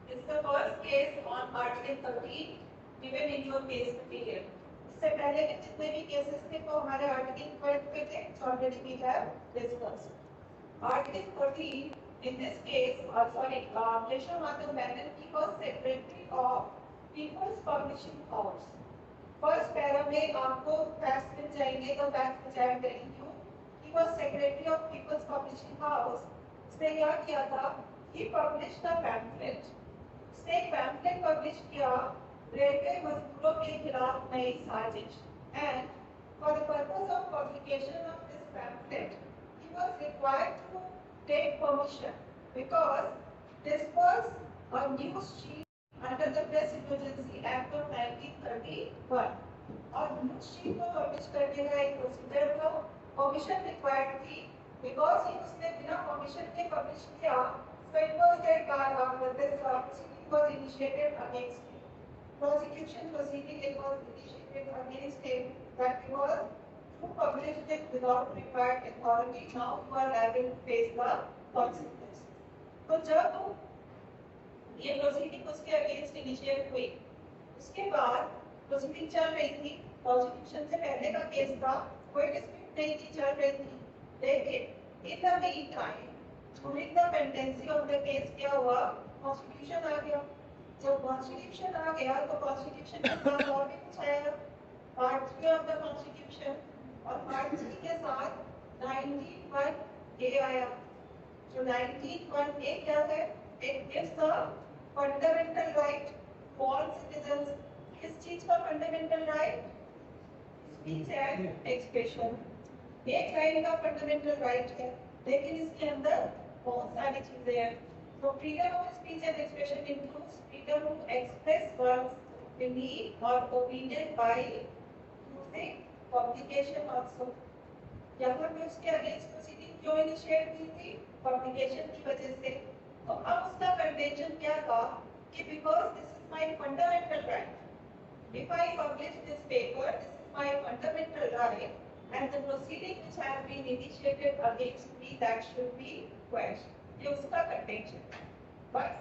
This is the first case on Article 13 given in your case material. इससे पहले के जितने भी cases थे वो हमारे Article 12 पे थे, already we have discussed. Article 13 in this case, Lesha Madhav Banerjee was secretary of People's Publishing House. First para में आपको facts मिल जाएंगे तो facts बचाया करेंगे. He was secretary of People's Publishing House. उसने क्या किया था? He published a pamphlet. उसने एक pamphlet publish किया रेलवे मजदूरों के खिलाफ नई साजिश. And for the purpose of publication of this pamphlet, he was required to take permission because this was a news sheet under the Press Emergency Act of 1931. और news sheet को publish करने का एक procedure था, permission required थी because उसने बिना permission के publish किया. So it was that this proceeding was initiated against him. Prosecution proceeding was initiated against him that he was to publish it without required authority. Now you are liable to face the consequences. तो जब ये proceeding उसके against initiate हुई, उसके बाद proceeding चल रही थी, prosecution से पहले का केस था, कोई dispute नहीं थी चल रही थी, लेकिन in the meantime during the pendency of the case क्या हुआ? Constitution आ गया. जब Constitution आ गया तो Constitution के साथ और भी कुछ आया. Part 3 of the Constitution और Part 3 के साथ 19(1)(a) आया. जो 19(1)(a) क्या है? It gives the fundamental right for citizens. किस चीज का fundamental right? Speech and expression. एक लाइन का fundamental right है, लेकिन इसके अंदर बहुत सारी चीजें हैं. So freedom of speech and expression includes freedom to express one's belief or opinion by using publication also. यहाँ पे उसके अगेंस्ट प्रोसीडिंग क्यों इनिशिएट की थी? पब्लिकेशन की वजह से. तो अब उसका कंटेंशन क्या था कि because this is my fundamental right. If I publish this paper, this is my fundamental right, and the proceeding which has been initiated against me, that should be quashed. ये उसका contention. But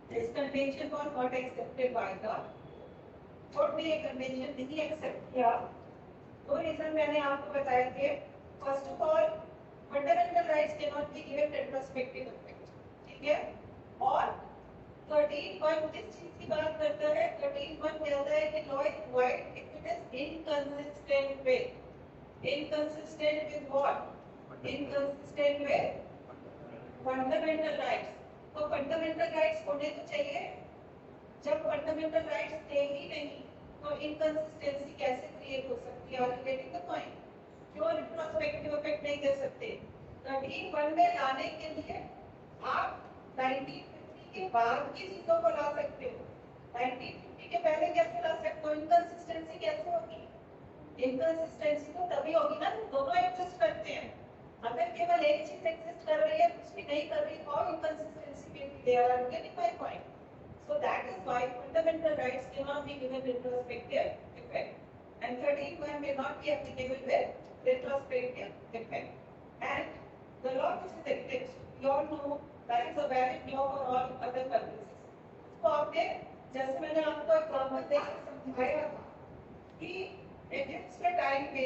this contention was not accepted by the court. ने ये contention नहीं accept किया. दो reason मैंने आपको बताए थे. First of all, fundamental rights cannot be given retrospective effect. ठीक है? और 13(1) किस चीज की बात करता है? 13(1) कहता है कि law is void if it is inconsistent with. Inconsistent with what? Inconsistent with fundamental rights. तो फंडामेंटल राइट्स होने तो चाहिए. जब फंडामेंटल राइट्स थे ही नहीं तो इनकंसिस्टेंसी कैसे क्रिएट हो सकती है? Are you getting the point? क्यों रिट्रोस्पेक्टिव इफेक्ट नहीं दे सकते? 13(1) में लाने के लिए आप 1950 के बाद की चीजों को ला सकते हो. 1950 के पहले कैसे ला सकते हो? इनकंसिस्टेंसी कैसे होगी? इनकंसिस्टेंसी तो तभी होगी ना जब दोनों एग्जिस्ट करते हैं. अगर केवल एक चीज एग्जिस्ट कर रही है दूसरी नहीं कर रही, how inconsistency will be there? I'm getting my point. So that is why fundamental rights cannot be given retrospective effect, and 13(1) may not be applicable with retrospective effect. And the law which is exists, you all know that is a valid law for all other purposes. तो आपने जैसे मैंने आपको example देकर समझाया था कि exist के टाइम पे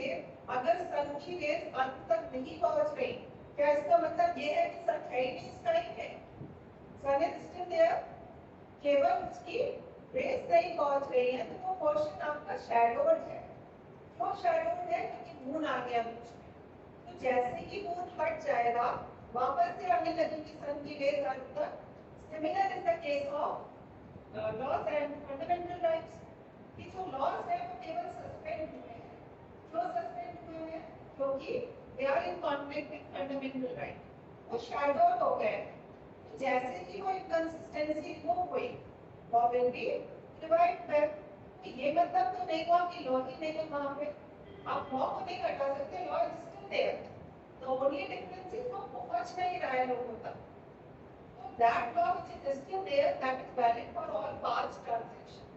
अगर सन की रेस अंत तक नहीं पहुंच रही, क्या इसका मतलब ये है कि सन है ही नहीं इस टाइम पे? सन इज स्टिल देयर, केवल उसकी रेस नहीं पहुंच रही है तो वो पोर्शन आपका शैडोड है. क्यों शैडोड है? क्योंकि मून आ गया बीच में. तो जैसे ही मून हट जाएगा वापस से आने लगेगी सन की रेस अंत तक. Similar is the case of laws and fundamental rights. कि जो लॉज है वो केवल सस्पेंड हुए हैं. क्यों सस्पेंड हुए हैं? क्योंकि they are in conflict with fundamental right. वो शैडोड हो गए. जैसे ही वो इनकंसिस्टेंसी रिमूव हुई law will be revived back. ये मतलब तो नहीं हुआ कि लॉ ही नहीं है वहां पे. आप लॉ को नहीं हटा सकते, law is still there. The only difference is वो पहुंच नहीं रहा है लोगों तक. तो that law which is still there that is valid for all past transaction.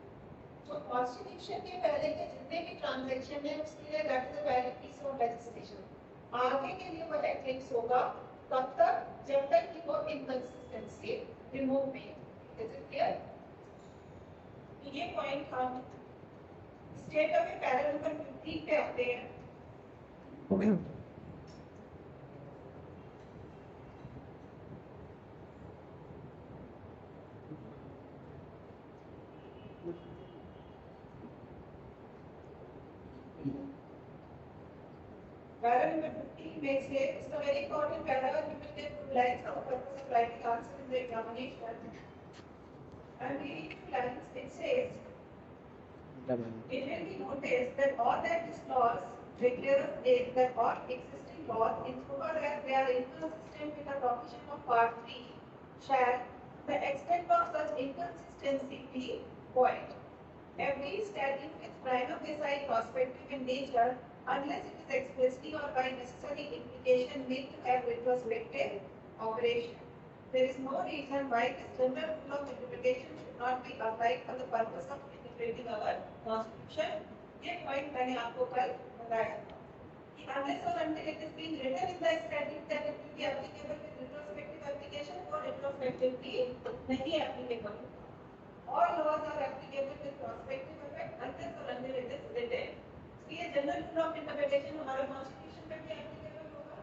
तो कॉन्स्टिट्यूशन के पहले के जितने भी ट्रांजैक्शन है उसके लिए that is a valid piece of legislation. आगे के लिए वो एथिक्स होगा तब तक जब तक कि वो इनकंसिस्टेंसी रिमूव नहीं पॉइंट हम स्टेट ऑफ पैरा नंबर 15 पे आते हैं। पैरा नंबर 15 में से इसका very important para you will get two lines for the purpose of writing answer in the examination. And we read two lines. It says, it will be noticed that all that this clause declares is that all existing laws, insofar as they are inconsistent with the provision of Part 3, shall the extent of such inconsistency be void. Every statute is prima facie prospective in nature unless it is expressly or by necessary implication made to have retrospective operation. There is no reason why this general rule of interpretation should not be applied for the purpose of interpreting our constitution. ये point मैंने आपको कल बताया था कि unless or until it is being written in the statute that it will be applicable with retrospective application or retrospectively नहीं applicable. All laws are applicable with prospective effect unless or until it is written. So ये general rule of interpretation हमारे constitution में भी applicable होगा.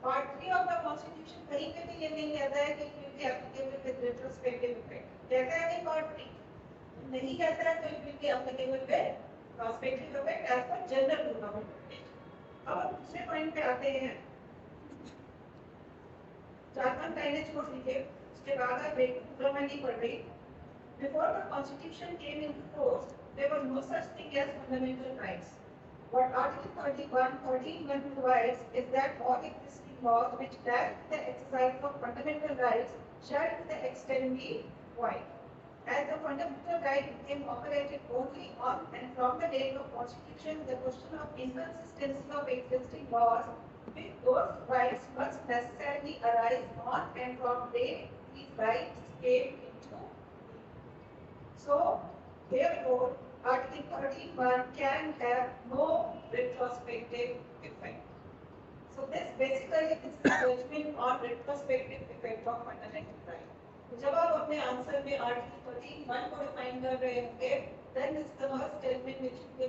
Part 3 of the constitution कहीं पे भी ये नहीं कहता है कि it will be applicable with retrospective effect. कहता है कि Part 3 नहीं कहता है तो it will be applicable with prospective effect as per general rule of interpretation. अब हम दूसरे पॉइंट पे आते हैं। झारखंड पहले छोड़ दीजिए, उसके बाद आप ब्रेक पूरा मैं नहीं पढ़ रही। Before the constitution came into force, there was no such thing as fundamental rights. What Article 13 provides is that all existing laws which grant the exercise of fundamental rights shall to the extent be void. As the fundamental right became operated only on and from the date of constitution, the question of inconsistency of existing laws with those rights must necessarily arise on and from the date these rights came into. So, therefore, Article 31 can have no retrospective effect. So, this basically is the judgment on retrospective effect of fundamental right. जब आप अपने answer में article 31 को define कर रहे होंगे, then this is the first statement which you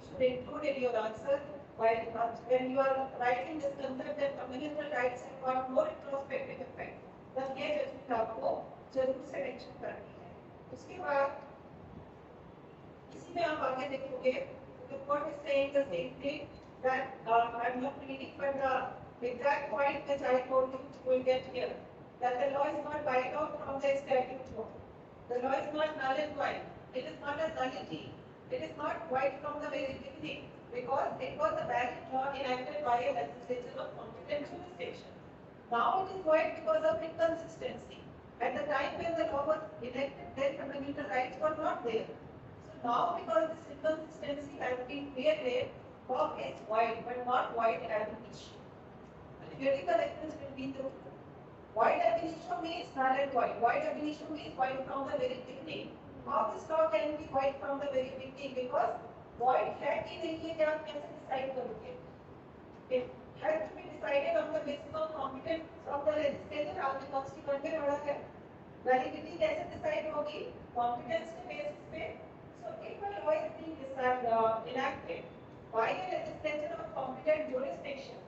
should include in your answer. While when you are writing this concept that fundamental rights have got no retrospective effect, तब ये judgement आपको जरूर से mention करनी है। उसके बाद इसी में आप आगे देखोगे, the court is saying the same thing that I'm not reading, but the exact point which I told you will get here. That the law is not wiped out from the statute law. The law is not null and void. It is not a nullity. It is not void from the very beginning because it was a valid law enacted by a legislature of competent jurisdiction. Now it is void because of inconsistency. At the time when the law was enacted, then fundamental rights were not there. So now because this inconsistency has been created, law is void but not void ab initio. The theoretical evidence will be the void ab initio means null and void. Void ab initio means void from the very beginning. How this law can be void from the very beginning? Because void है कि नहीं है, आप कैसे decide करोगे? It has to be decided on the basis of competence of the legislature. आपने constituent में पढ़ा है. Validity कैसे decide होगी? Competence के basis पे. So if a law is being enacted by a legislature of competent jurisdiction,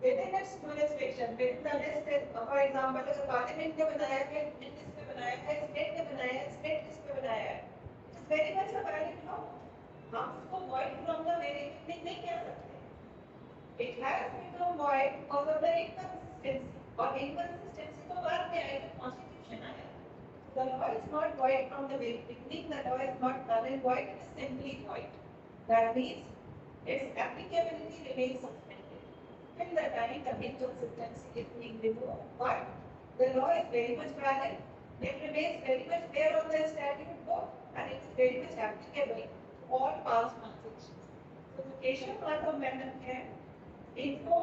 within its jurisdiction, within the list, for example, अगर parliament ने बनाया है, किस पे बनाया है, स्टेट ने बनाया है, स्टेट किस पे बनाया है, it is very much a valid law. हम उसको void from the very beginning नहीं कह सकते. It has become void because of the inconsistency. और inconsistency तो बाद में आया, constitution आया. The law is not void from the very beginning. The law is not null and void. It is simply void. That means its applicability remains suspended till the time the inconsistency is being removed. But the law is very much valid. It remains very much there on the statute book, and it is very much applicable to all past transactions. So the Keshav Madhav amendment है, इनको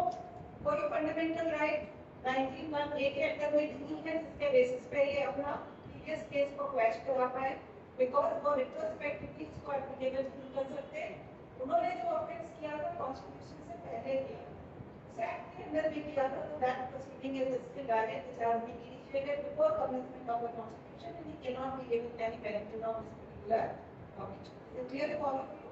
कोई fundamental right 19(1) के अंदर में नहीं है, जिसके basis पे ये अपना previous case को quash करा पाए, because वो retrospectively इसको applicable नहीं कर सकते. उन्होंने जो offense किया था constitution से पहले किया, Act के अंदर भी किया था, तो that proceeding is still valid, which has been initiated before commencement of the constitution, and he cannot be given any benefit of this particular Is it clear for all of you?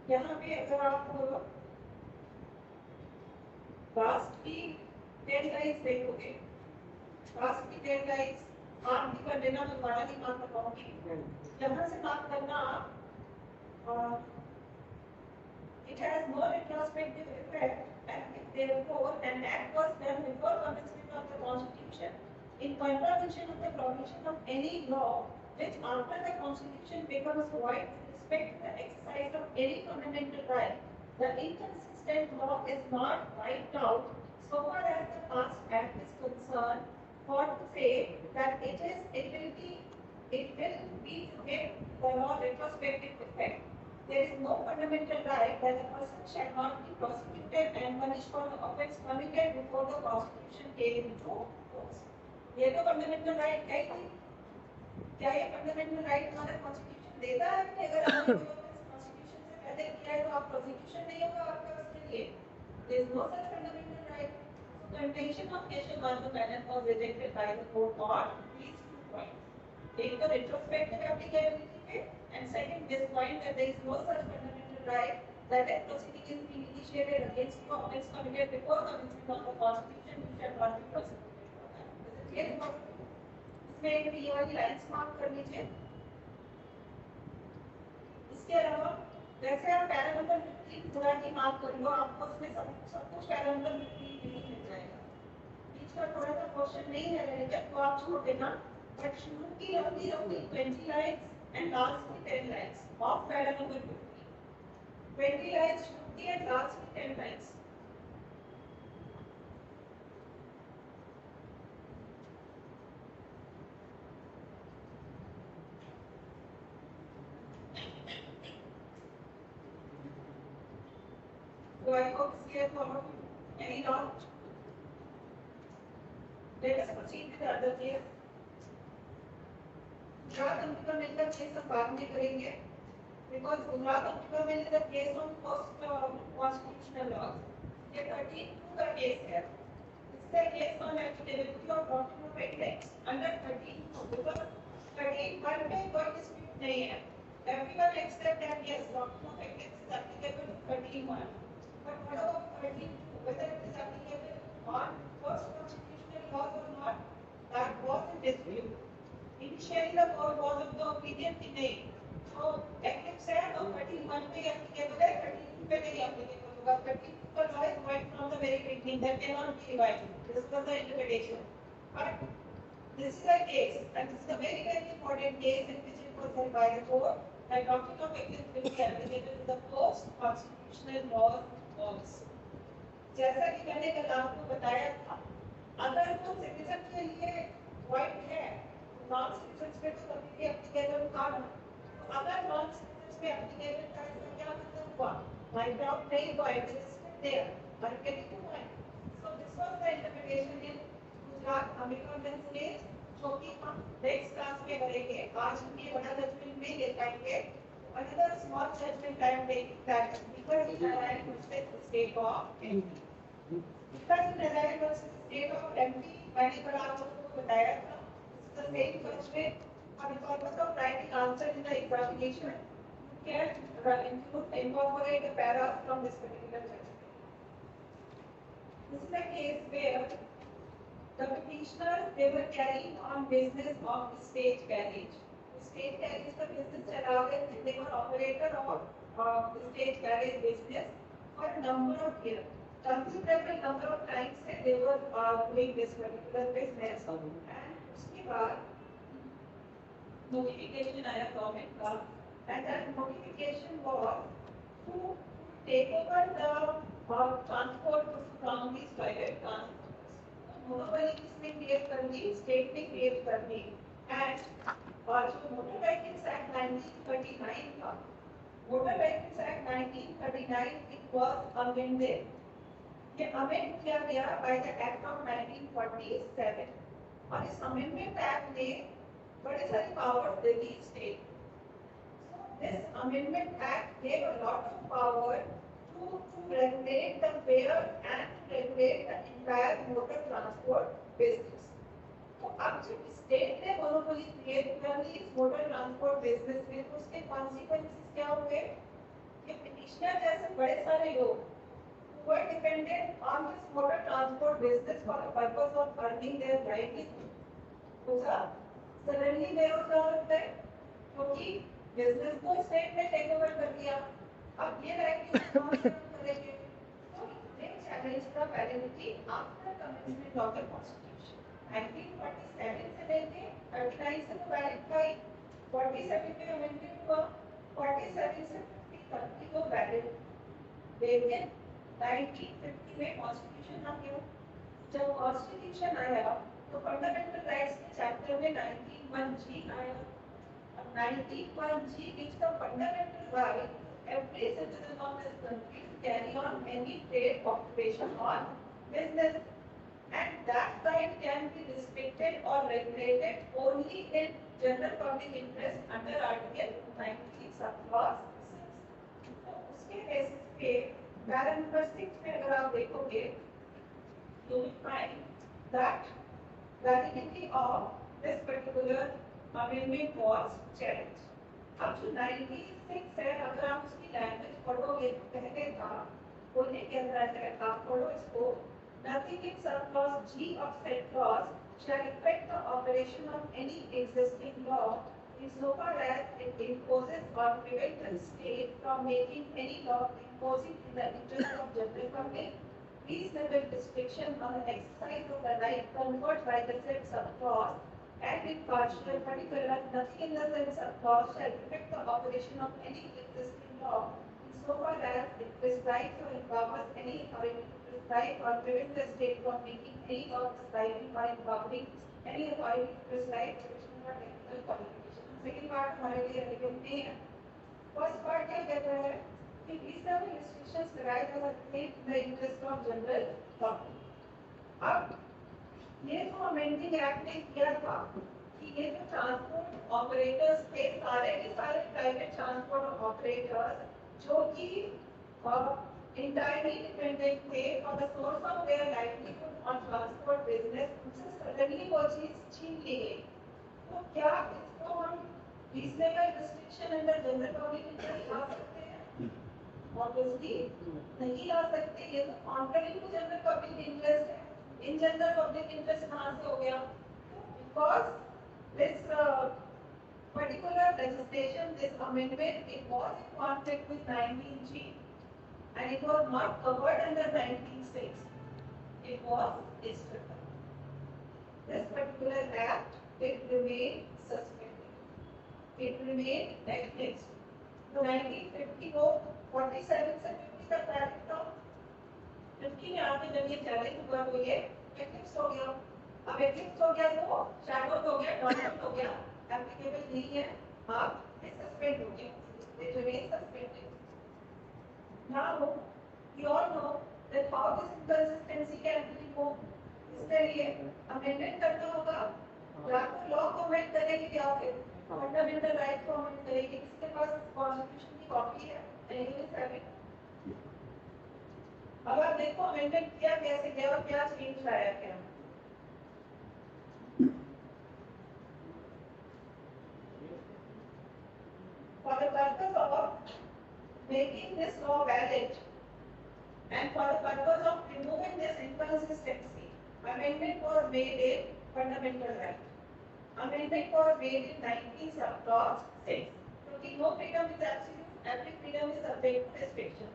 यहाँ पे अगर आप past की deadlines देखोगे, past की deadlines आप भी कर लेना, दोबारा नहीं मार्क करवाऊंगी। यहाँ से मार्क करना आप, it has no retrospective effect and therefore an act was done before commencement of the Constitution in contravention of the provision of any law which after the Constitution becomes void with respect to the exercise of any fundamental right. The inconsistent law is not wiped out so far as the past act is concerned, for to say that it will be with the law retrospective effect. There is no fundamental right that a person shall not be prosecuted and punished for the offence committed before the Constitution came into force. ये तो fundamental right है ही। क्या ये fundamental right हमारा Constitution देता है कि अगर आपने कोई offence Constitution से पहले किया है तो आप prosecution नहीं होगा आपके उसके लिए? There is no such fundamental right. So contention of Keshav Madhavan was rejected by the court on these 2 points. एक तो retrospective applicability पे, and second, this point that there is no such fundamental right that a proceeding is being initiated against you offence committed before commencement of the Constitution, you shall not be prosecuted for that. Is it clear? इसमें एक ये वाली lines mark कर लीजिए। इसके अलावा वैसे आप पैरा नंबर 15 पूरा ही मार्क कर लो, आपको उसमें सब कुछ पैरा नंबर 15 मिल जाएगा। बीच का थोड़ा सा क्वेश्चन नहीं है रिलेटेड तो आप छोड़ देना, but शुरू की roughly 20 lines and last 10 lines of para number 50. 20 lines should be and last 10 lines. So I hope it's clear for all of you. Any doubt? Let us proceed with the other case. Gujarat Computer Mill का case हम बाद में करेंगे, because Gujarat Computer Mill is a case on post constitutional laws. ये 13(2) का case है। इसका case on applicability of doctrine of ethics under 13(2) because 13(1) में कोई dispute नहीं है। Everyone accept that yes, doctrine of ethics is applicable to 13(1). But what about 13(2), whether it is applicable on post constitutional laws or not, that was in dispute. Initially the court was of the opinion कि नहीं, तो ethics है तो 13(1) पे applicable है, 13(2) पे नहीं applicable होगा। 13(2) का law is void from the very beginning, that cannot be revised. This was the interpretation. But this is a case, and this is a very very important case in which it was held by the court that doctrine of ethics will be applicable to the post constitutional laws also. जैसा कि मैंने कल आपको बताया था, अगर तो citizen के लिए void है, नॉन सिटीजन्स पे तो कभी भी एप्लीकेबल था ना, तो अगर नॉन सिटीजन्स पे एप्लीकेबल था इसका क्या मतलब हुआ? वाइप आउट नहीं हुआ, it is still there, but can you find? So this was the interpretation in Gujarat American case, जो कि हम नेक्स्ट क्लास में करेंगे। आज हम ये बड़ा जजमेंट नहीं ले पाएंगे, another small judgment I am taking that because in Narayan versus the state of MP, because in Narayan versus the state of MP मैंने कल आपको बताया था the same judgment for the purpose of writing answer in the examination, you can incorporate a para from this particular judgment. This is a case where the petitioners, they were carrying on business of the state carriage. The state carriage का business चला रहे थे, they were operator of the state carriage business for a number of years. Considerable number of times they were doing this particular business, and उसके बाद notification आया government का, and that notification was to take over the transport from these private transports. Monopoly किसने create कर दी? State ने create कर दी, and जो Motor Vehicles Act 1939 था, Motor Vehicles Act 1939 it was amended. ये amend किया गया by the Act of 1947, और इस amendment act ने बड़े सारी powers they the state. this Amendment Act gave a lot of power to regulate the fare and to regulate the entire motor transport business. तो अब जब स्टेट ने monopoly create कर ली इस मोटर ट्रांसपोर्ट बिजनेस में तो उसके कॉन्सिक्वेंसेस क्या हुए कि पिटिशनर जैसे बड़े सारे लोग who were dependent on this motor transport business for the purpose of earning their livelihood उसका सडनली बेरोजगार हो गए क्योंकि बिजनेस को स्टेट ने टेक ओवर कर लिया अब ये लाइवलीहुड कौन से करेंगे तो they challenged the validity after commencement of the constitution 1947 से लेके 39 से तो वैलिड था 47 में अमेंडमेंट हुआ 47 से 50 तक की तो वैलिड लेकिन 1950 में कॉन्स्टिट्यूशन आ गया जब कॉन्स्टिट्यूशन आया तो फंडामेंटल राइट्स के चैप्टर में 19(1)G आया अब 19(1)G gives the fundamental right every citizen of this country to carry on any trade operation or business and that right can be restricted or regulated only in general public interest under Article 90 subclause 6 तो उसके basis पे para number 6 में अगर आप देखोगे you will find that validity of this particular amendment was challenged. अब जो 96 है अगर आप उसकी लैंग्वेज पढ़ोगे तो पहले था बोलने के अंदर आप पढ़ो इसको nothing in subclause G of said clause shall affect the operation of any existing law insofar as it imposes or prevents the state from making any law imposing in the interest of general public reasonable restriction on the exercise of the right conferred by the said subclause and in partial particular nothing in the said subclause shall affect the operation of any existing law insofar as it prescribes or empowers any authority to prescribe or prevent the state from making any law prescribing or empowering any authority to prescribe provision or technical qualification. Second part हमारे लिए relevant नहीं है. First part क्या कहता है कि reasonable restrictions arise as a state in the interest of general public. अब ये जो अमेंडिंग एक्ट ने किया था कि ये जो ट्रांसपोर्ट ऑपरेटर्स थे सारे के सारे प्राइवेट ट्रांसपोर्ट ऑपरेटर्स जो कि entirely dependent थे for the source of their livelihood on transport business उनसे सडनली वो चीज छीन ली गई तो क्या इसको हम reasonable restriction under general public interest ला सकते हैं obviously नहीं ला सकते ये तो contrary to general public interest है in general public interest कहाँ से हो गया because this particular legislation this amendment it was in conflict with 19G and it was not covered under 19(6). It was disregarded. This particular act, it remained suspended. It remained negliged. So 1950 को 47 से 50 तक valid था. 50 में आके जब ये challenge हुआ तो ये eclipse हो गया. अब eclipse हो गया तो shadow हो गया, dormant हो गया, applicable नहीं है. अब ये suspend हो गया. It remains suspended. Now, we all know that how this inconsistency can be removed. इसके लिए amendment करना होगा. या तो law को amend करेगी या फिर fundamental rights को amend करेगी. किसके पास constitution की copy है? Anyone have it? अब आप देखो amendment किया कैसे किया और क्या change लाया क्या? For the purpose of making this law valid and for the purpose of removing this inconsistency, amendment was made in fundamental right. Amendment was made in 90 subclause 6. क्योंकि no freedom is absolute, every freedom is subject to restriction.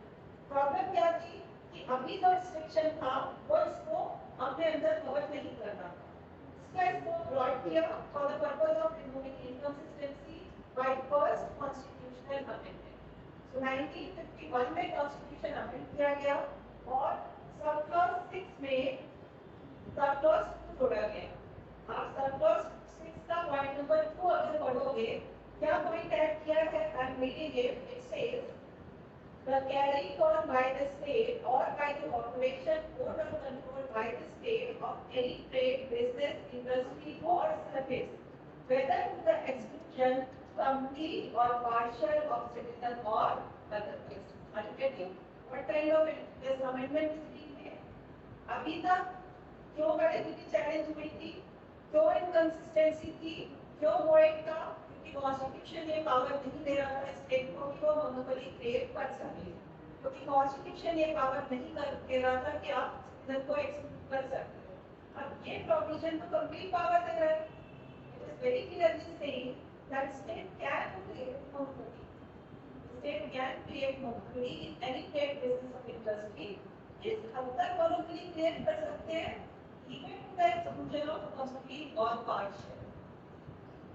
Problem क्या थी कि अभी जो restriction था वो इसको अपने अंदर cover नहीं करना था. इसको brought किया for the purpose of removing inconsistency by first constitutional amendment. So 1951 में कॉन्स्टिट्यूशन अमेंड किया गया और सबक्लॉज 6 में सबक्लॉज 2 जोड़ा गया. आप सबक्लॉज 6 का पॉइंट नंबर 2 अगर पढ़ोगे क्या पॉइंट ऐड किया है I am reading it says the carrying on by the state or by the operation owned or controlled by the state of any trade business industry or service whether to the exclusion from complete or partial of citizen or other person. Are you getting? What kind of this amendment is being made? अभी तक क्यों validity challenge हुई थी, क्यों inconsistency थी, क्यों void था? क्योंकि कॉन्स्टिट्यूशन ये पावर नहीं दे रहा था स्टेट को कि वो मोनोपोली क्रिएट कर सके, क्योंकि कॉन्स्टिट्यूशन ये पावर नहीं कर दे रहा था कि आप सिटीजन को एक्सक्लूड कर सकते हो। अब ये प्रोविजन तो कंप्लीट पावर दे रहा है। It is very clearly saying that state can create monopoly, state can create monopoly in any trade business of industry. इस हद तक monopoly create कर सकते हैं, even to the exclusion of complete or partial.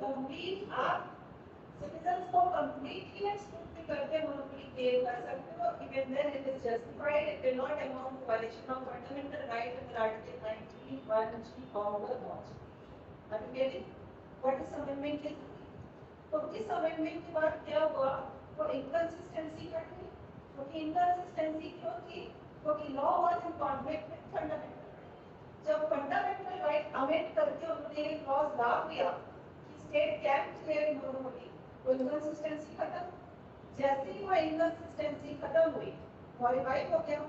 Complete आप citizens को completely exclude भी करके monopoly create कर सकते हो, even then it is justified. It will not amount to violation of fundamental right under Article 19, 1G of the Constitution. Are you getting what this amendment is? तो इस amendment के बाद क्या हुआ? तो inconsistency कटी, क्योंकि inconsistency क्यों थी? क्योंकि law was in conflict with fundamental right. जब fundamental right amend करके उन्होंने एक clause ला दिया कि state can create monopoly, तो inconsistency खत्म। जैसे ही वो inconsistency खत्म हुई, modify हो गया,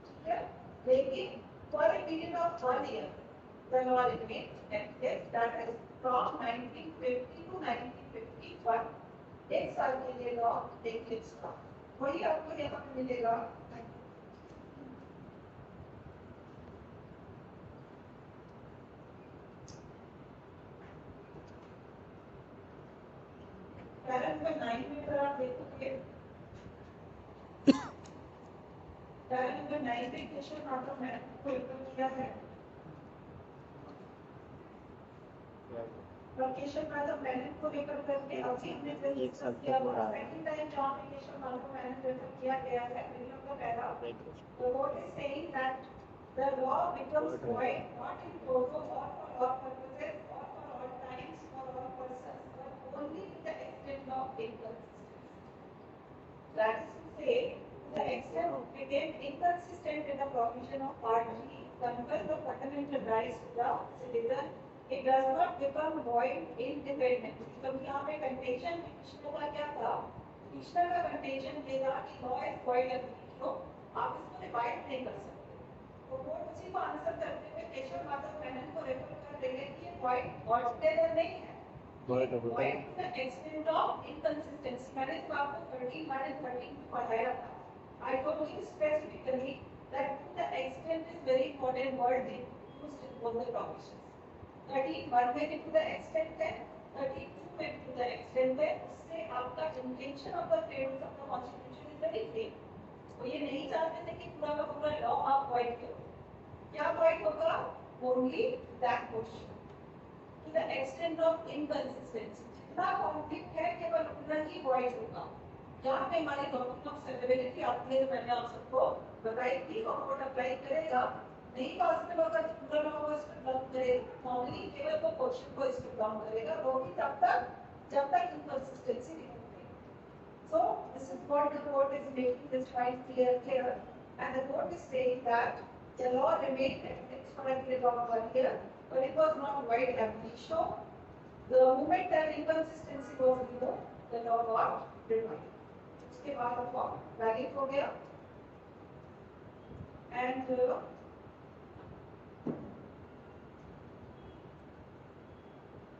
ठीक है? लेकिन for a period of 1 year, the law remained active, that is from 1950 to 1951. एक साल के लिए लॉ एक फिक्स था, वही आपको यहाँ पे मिलेगा। पैरा नंबर 9 में अगर आप देखोगे, पैरा नंबर 9 में क्वेश्चन आता है कोई किया है लोकेशन मतलब मैंने को लेकर करके अचीव ने फिर एक साथ किया हुआ सेकंड टाइम जॉब एप्लीकेशन मतलब मैंने रेफर किया गया है वीडियो का पहला तो what is saying that the law becomes void not in toto or for all purposes or for all times for all persons but only to the extent of inconsistency. That is to say, the extent became inconsistent in the provision of Part 3 confers the fundamental rights to the citizen. It does not become void independently. तो यहाँ पे contention पिछले का क्या था? पिछले का contention ये था कि law is void है, तो आप इसको डिवाइड नहीं कर सकते। तो कोर्ट उसी को आंसर करते हुए केशव माधव मेनन को रेफर कर देंगे कि ये void altogether नहीं है। void to the extent of inconsistency. मैंने इसको आपको 13 and 13 पढ़ाया था। I told you specifically that to the extent is very important word they used in both the provisions. 31 में to the extent है, 32 में to the extent है, उससे आपका intention of the framework of the constitution is very clear. वो ये नहीं चाहते थे कि पूरा का पूरा law आप void करो। क्या void होगा? Only that portion. To the extent of inconsistency. जितना conflict है केवल उतना ही void होगा। यहाँ पे हमारी doctrine of severability आपने मैंने आप सबको बताई थी, कोर्ट अप्लाई करेगा। नहीं पॉसिबल होगा कि पूरा लॉ को स्ट्रिक्ट करे, नॉर्मली केवल वो क्वेश्चन को स्ट्रिक्ट डाउन करेगा, वो भी तब तक जब तक इनकंसिस्टेंसी नहीं होगी। So this is what the court is making this point clear, and the court is saying that the law remained fixed for a period of 1 year, but it was not void ab initio. The moment that inconsistency was removed, the law got revived. उसके बाद वो valid हो गया, and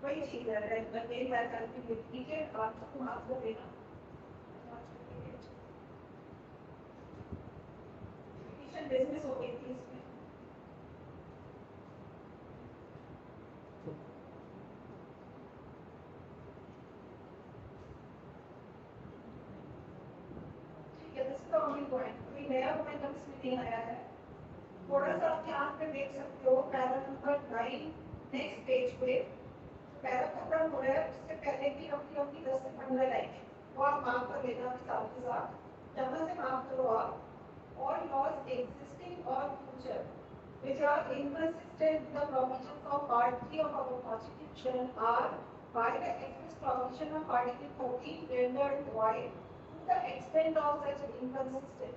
वही चीज है मैं मेरी बात करती हूँ ठीक है आपको देना पिटिशन डिसमिस हो गई थी इसमें ठीक है this is the only point कोई नया पॉइंट इसमें नहीं आया है थोड़ा सा आप ध्यान पे देख सकते हो पैरा नंबर 9 नेक्स्ट पेज पे पैरा खत्म हो रहा है उससे पहले भी अपनी 10 से 15 लाइन वो आप माफ कर लेना साथ के साथ जहाँ से माफ करो आप all laws existing or future which are inconsistent with the provisions of Part 3 of our Constitution are by the express provision of Article 14 rendered void to the extent of such inconsistency.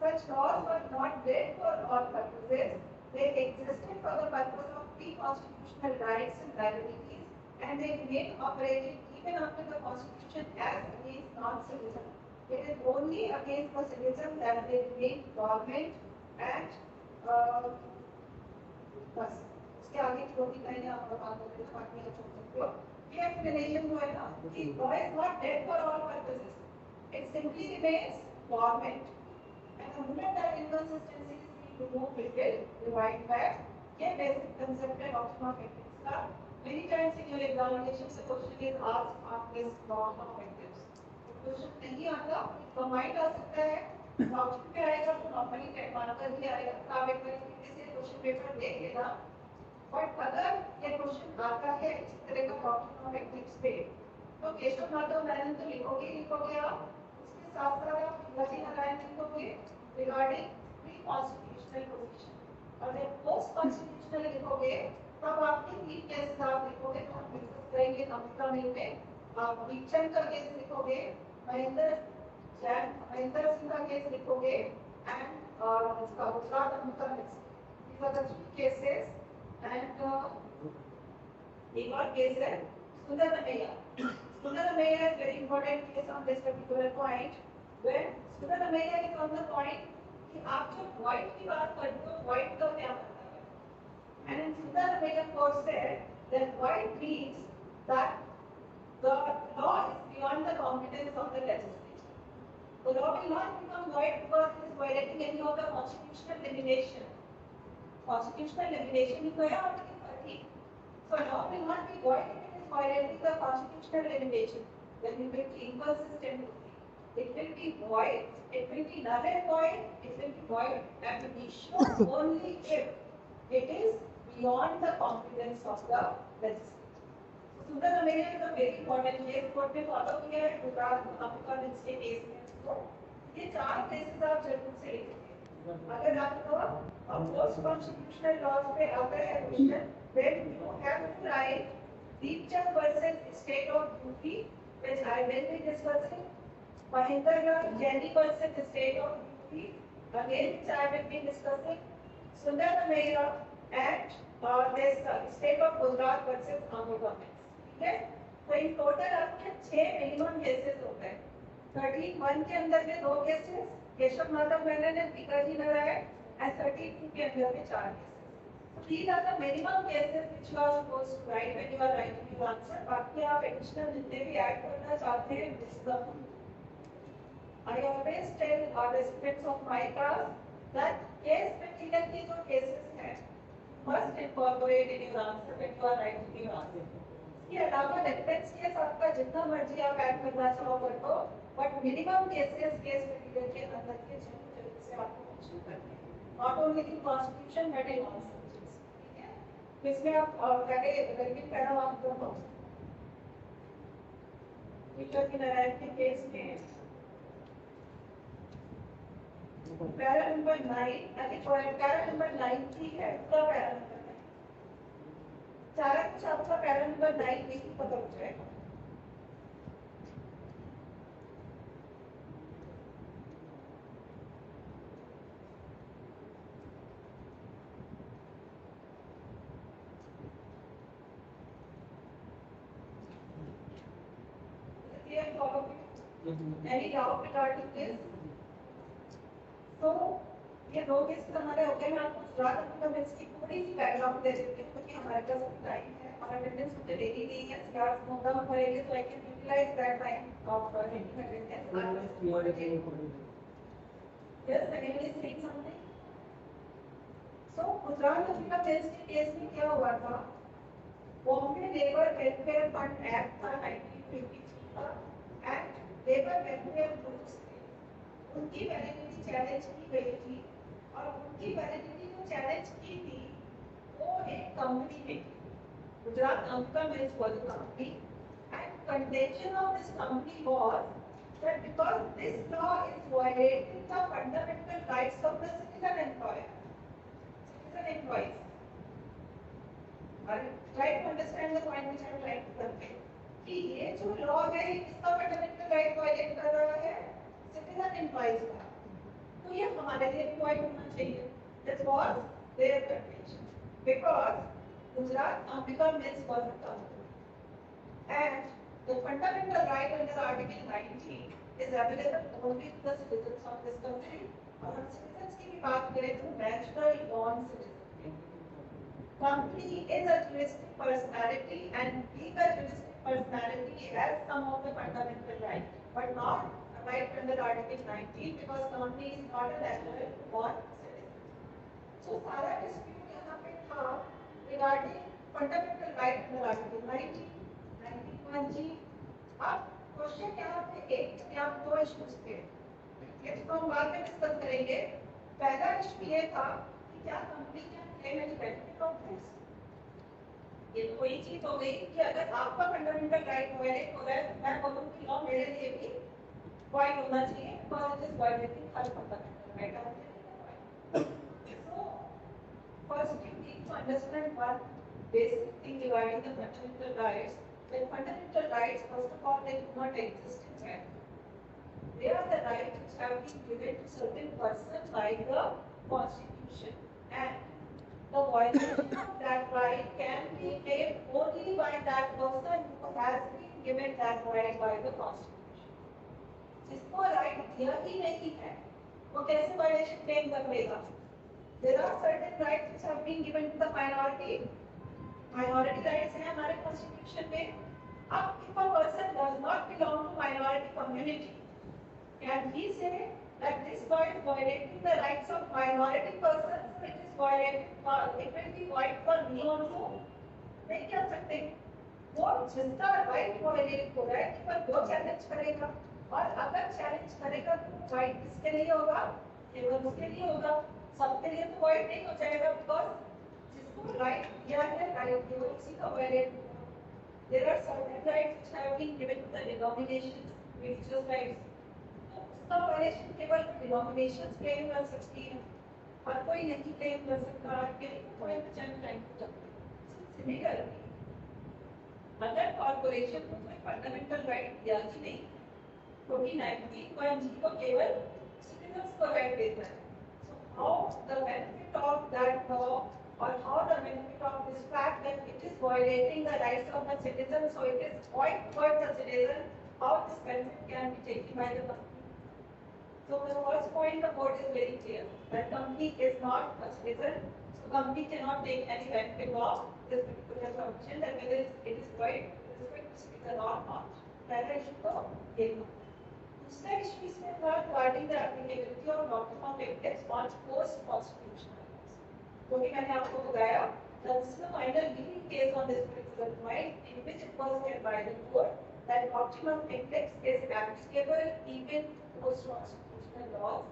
Such laws were not read for all purposes. They existed for the purpose of pre-constitutional rights and liabilities, and they remain operating even after the constitution as against non-citizen. It is only against the citizen that they remain government and बस उसके आगे जो भी कहेंगे आप बात करेंगे बाकी आप छोड़ सकते हो ये एक्सप्लेनेशन जो है ना कि law is not dead for all purposes it simply remains government and the moment that inconsistency is being removed it will rewind back ये basic concept है doctrine of ethics का many times in your examination the question is asked on this law of ethics question नहीं आता तो mind आ सकता है doctor पे आएगा तो नॉर्मली टेक मानकर ही आएगा आप एक बार क्वेश्चन पेपर देख लेना बट अगर ये क्वेश्चन आता है इस तरह का डॉक्टर ऑफ एथिक्स पे तो केशव माधव मैनन तो लिखोगे आप उसके साथ साथ आप लक्ष्मी नारायण लिखोगे रिगार्डिंग प्री कॉन्स्टिट्यूशनल पोजीशन और जब पोस्ट कॉन्स्टिट्यूशनल लिखोगे तब आपके तीन केसेस आप लिखोगे तो हम डिस्कस करेंगे कंप्यूटर में आप दीक्षण का केस लिखोगे महेंद्र सिंह का केस लिखोगे एंड उसका Gujarat Amrita These are the three cases, and एक और case है सुंदर रमैया. सुंदर Ramaiah is very important case on this particular point. When सुंदर Ramaiah is on the point कि आप जब void की बात करते हो void का क्या मतलब है? And in सुंदर Ramaiah court said that void means that the law is beyond the competence of the legislature. The law will not become void because it is violating any of the constitutional limitation. Constitutional limitation is there Article 30. So law will not be void if it is violating the constitutional limitation. Then it will be inconsistent. It will be void. It will be null and void. It will be void and be issued only if it is beyond the competence of the legislature. Sundar Ramayya is a very important case. Court ने follow किया है गुजरात अमृता के case में. ये चार cases आप जरूर से लिखेंगे. अगर आपको पोस्ट कॉन्स्टिट्यूशनल लॉज पे आता है question then you have to write Deepchand versus State of UP which I will be discussing Mahendra Lal Jaini versus State of UP again which I will be discussing Sundar Ramayya and this State of Gujarat versus Andhra Pradesh ठीक है तो in total आपके 6 minimum cases होते हैं 13(1) के अंदर में 2 cases Keshav Madhav Menen and Bikaji Narayan and 13(2) के अंदर में 4 cases These are the minimum cases which you are supposed to write when you are writing your answer. बाकी आप additional जितने भी ऐड करना चाहते हैं this is the I always tell our students of my class that case material की जो cases हैं must incorporate in your answer when you are writing your answer. इसके अलावा reference case आपका जितना मर्जी आप ऐड करना चाहो कर दो but minimum cases case material के अंदर के जरूर से आपको mention करने हैं. Not only in constitution but in all subjects. इसमें आप पहले रिपीट करना आप दो टीचर की नारायण के केस में पैरा नंबर 9 अभी पैरा नंबर 90 है उसका पैरा नंबर 9 सारा कुछ आपका पैरा नंबर 9 में ही पता हो जाएगा Any doubt regarding this? So, ये दो केस हमारे हो गए मैं आपको गुजरात अमृता की थोड़ी सी बैकग्राउंड दे देती हूँ क्योंकि हमारे पास टाइम है और अटेंडेंस मुझे देनी नहीं है क्लास होगा हमारे so I can utilize that time of attendance. Yes, anyone is saying something? So, Gujarat Amrita के केस में क्या हुआ था? Bombay labour welfare fund act था 1953 का एंड लेबर वेलफेयर ग्रुप्स उनकी वैलिडिटी चैलेंज की गई थी और उनकी वैलिडिटी जो चैलेंज की थी वो एक कंपनी ने Gujarat Amrita mills was a company and contention of this company was that because this law is violating the fundamental rights of the citizen employees. Try to understand the point which I am trying to convey. कि ये जो law है इसका fundamental right violate कर रहा है citizen employees का तो ये हमारे लिए भी वाइड होना चाहिए that was there contention because Gujarat Amrita mills was a company and the fundamental right under Article 19 is available only to the citizens of this country. और citizens की भी बात करें तो natural born citizen. Company is a juristic personality and being a juristic personality has some of the fundamental rights, but not right under Article 19 because company is not a natural born citizen. So सारा dispute यहाँ पे था regarding fundamental right under Article 19. 91G. अब question यहाँ पे एक या दो इश्यूज थे, ये तो हम बाद में डिस्कस करेंगे। पहला इश्यू ये था कि क्या company can claim any benefit of this. ये तो वही चीज हो गई कि अगर आपका फंडामेंटल राइट वायलेट हो रहा है, मैं बोलूँ कि लॉ मेरे लिए भी वाइड होना चाहिए, because it is violating her fundamental right. So first you need to understand one basic thing regarding the fundamental rights. When fundamental rights, first of all, they do not exist in China. They are the rights which have been given to certain persons by the Constitution, and the violation of that right can be made only by that person who has been given that right by the Constitution. जिसको right दिया ही नहीं है, वो कैसे violation claim कर लेगा? There are certain rights which have been given to the minority. Minority rights हैं हमारे Constitution में. अब if a person does not belong to minority community, can we say that this law is violating the rights of minority persons? It is violating, it will be void for me also. नहीं कह सकते। वो जिसका right violate हो रहा है, केवल वो challenge करेगा, और अगर challenge करेगा तो right किसके लिए होगा? केवल उसके लिए होगा। सबके लिए तो void नहीं हो जाएगा, because जिसको right दिया है, right केवल उसी का violate। There are certain rights which have been given to the denominations, religious rights. उसका violation केवल denominations claim कर सकती है, और कोई नहीं claim कर सकता कि कोई बचाने टाइम को Similarly, अगर corporation को कोई fundamental right दिया ही नहीं, 49(b) को केवल citizens को right देता है। So how the benefit of that law, or how the benefit of this fact that it is violating the rights of the citizen, so it is void for the citizen, how this benefit can be taken by the company. So the first point the court is very clear that company is not a citizen, so company cannot take any benefit of this particular provision, that whether it is void with respect to citizen or not. पहला issue तो ये था। दूसरा issue इसमें था regarding the applicability of doctrine of index on post constitutional rights. क्योंकि मैंने आपको बताया that this is the final leading case on this particular point in which it was said by the court that optimum index is applicable even post constitutional laws.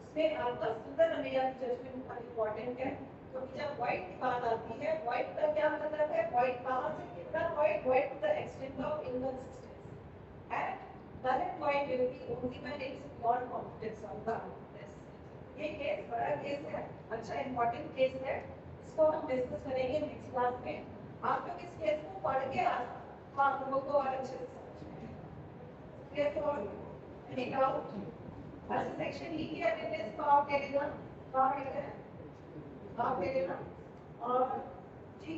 उसमें आपका सुंदर रमैया की judgement बहुत important है, क्योंकि जब वाइट की बात आती है, वाइट का क्या मतलब है? वाइट कहाँ से कितना void? Void to the extent of inconsistency, and current void will be only when it is beyond competence of the others. ये केस बड़ा केस है, अच्छा इम्पोर्टेंट केस है, इसको हम डिस्कस करेंगे नेक्स्ट क्लास में। आप लोग इस केस को पढ़ के आप लोगों को और अच्छे से समझ में केस और निकाल अच्छा सेक्शन ई है, इसको आप कह देना, आप कह देना और जी